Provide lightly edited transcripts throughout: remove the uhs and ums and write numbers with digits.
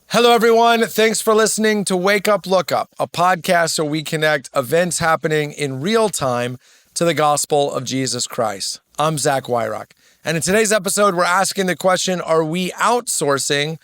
Hello, everyone. Thanks for listening to Wake Up, Look Up, a podcast where we connect events happening in real time to the gospel of Jesus Christ. I'm Zach Wyrock. And in today's episode, we're asking the question, are we outsourcing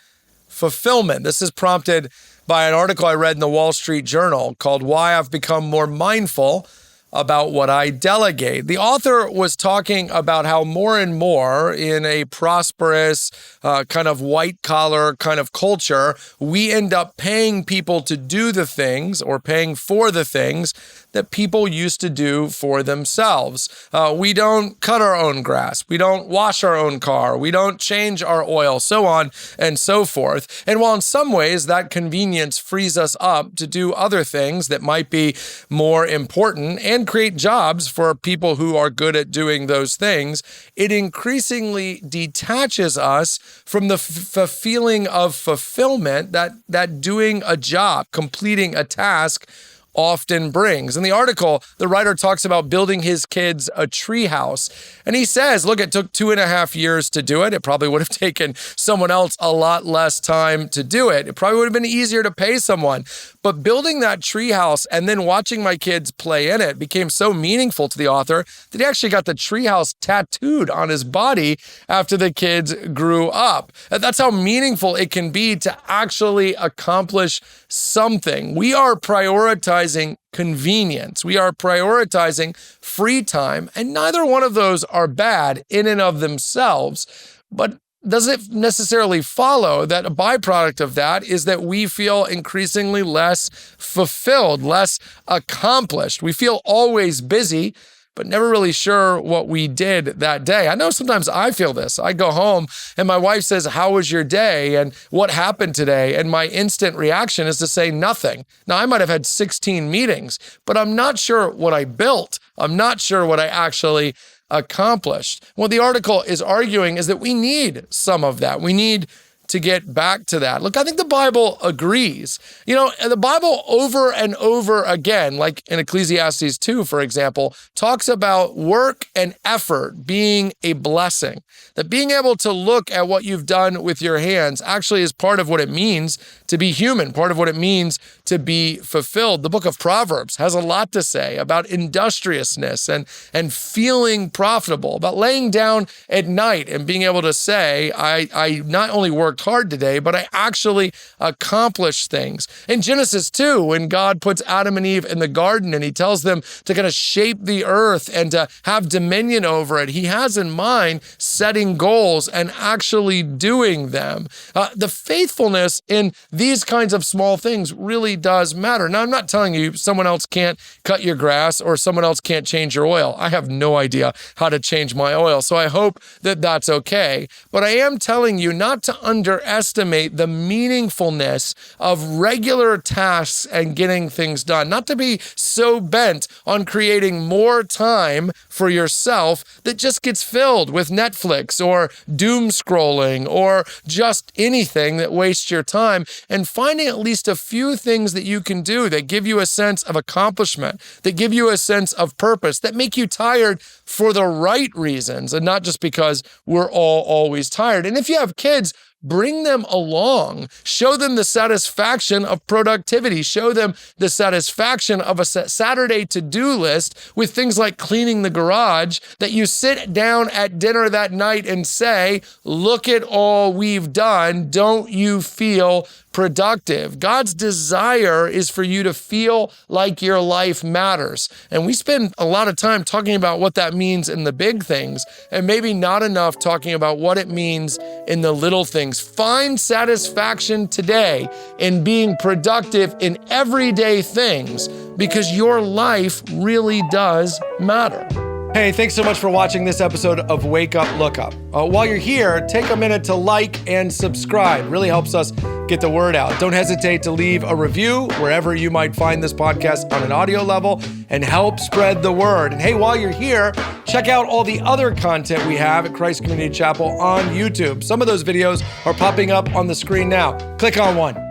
fulfillment? This is prompted by an article I read in the Wall Street Journal called Why I've Become More Mindful About What I Delegate. The author was talking about how more and more in a prosperous kind of white collar kind of culture, we end up paying people to do the things or paying for the things that people used to do for themselves. We don't cut our own grass. We don't wash our own car. We don't change our oil, so on and so forth. And while in some ways that convenience frees us up to do other things that might be more important and create jobs for people who are good at doing those things, it increasingly detaches us from the feeling of fulfillment that doing a job, completing a task often brings. In the article, the writer talks about building his kids a tree house. And he says, look, it took 2.5 years to do it. It probably would have taken someone else a lot less time to do it. It probably would have been easier to pay someone. But building that tree house and then watching my kids play in it became so meaningful to the author that he actually got the tree house tattooed on his body after the kids grew up. That's how meaningful it can be to actually accomplish something. We are prioritizing convenience. We are prioritizing free time, and neither one of those are bad in and of themselves. But does it necessarily follow that a byproduct of that is that we feel increasingly less fulfilled, less accomplished? We feel always busy, but never really sure what we did that day. I know sometimes I feel this. I go home and my wife says, "How was your day? And what happened today?" And my instant reaction is to say nothing. Now, I might have had 16 meetings, but I'm not sure what I built. I'm not sure what I actually accomplished. What the article is arguing is that we need some of that. We need to get back to that. Look, I think the Bible agrees. You know, the Bible over and over again, like in Ecclesiastes 2, for example, talks about work and effort being a blessing. That being able to look at what you've done with your hands actually is part of what it means to be human, part of what it means to be fulfilled. The book of Proverbs has a lot to say about industriousness and feeling profitable, about laying down at night and being able to say, I not only worked hard today, but I actually accomplished things. In Genesis 2, when God puts Adam and Eve in the garden and he tells them to kind of shape the earth and to have dominion over it, he has in mind setting goals and actually doing them. The faithfulness in these kinds of small things really does matter. Now, I'm not telling you someone else can't cut your grass or someone else can't change your oil. I have no idea how to change my oil, so I hope that that's okay. But I am telling you not to underestimate the meaningfulness of regular tasks and getting things done, not to be so bent on creating more time for yourself that just gets filled with Netflix or doom scrolling or just anything that wastes your time, and finding at least a few things that you can do that give you a sense of accomplishment, that give you a sense of purpose, that make you tired for the right reasons and not just because we're all always tired. And if you have kids, bring them along. Show them the satisfaction of productivity. Show them the satisfaction of a Saturday to-do list with things like cleaning the garage, that you sit down at dinner that night and say, "Look at all we've done. Don't you feel productive?" God's desire is for you to feel like your life matters. And we spend a lot of time talking about what that means in the big things, and maybe not enough talking about what it means in the little things. Find satisfaction today in being productive in everyday things, because your life really does matter. Hey, thanks so much for watching this episode of Wake Up, Look Up. While you're here, take a minute to like and subscribe. It really helps us get the word out. Don't hesitate to leave a review wherever you might find this podcast on an audio level and help spread the word. And hey, while you're here, check out all the other content we have at Christ Community Chapel on YouTube. Some of those videos are popping up on the screen now. Click on one.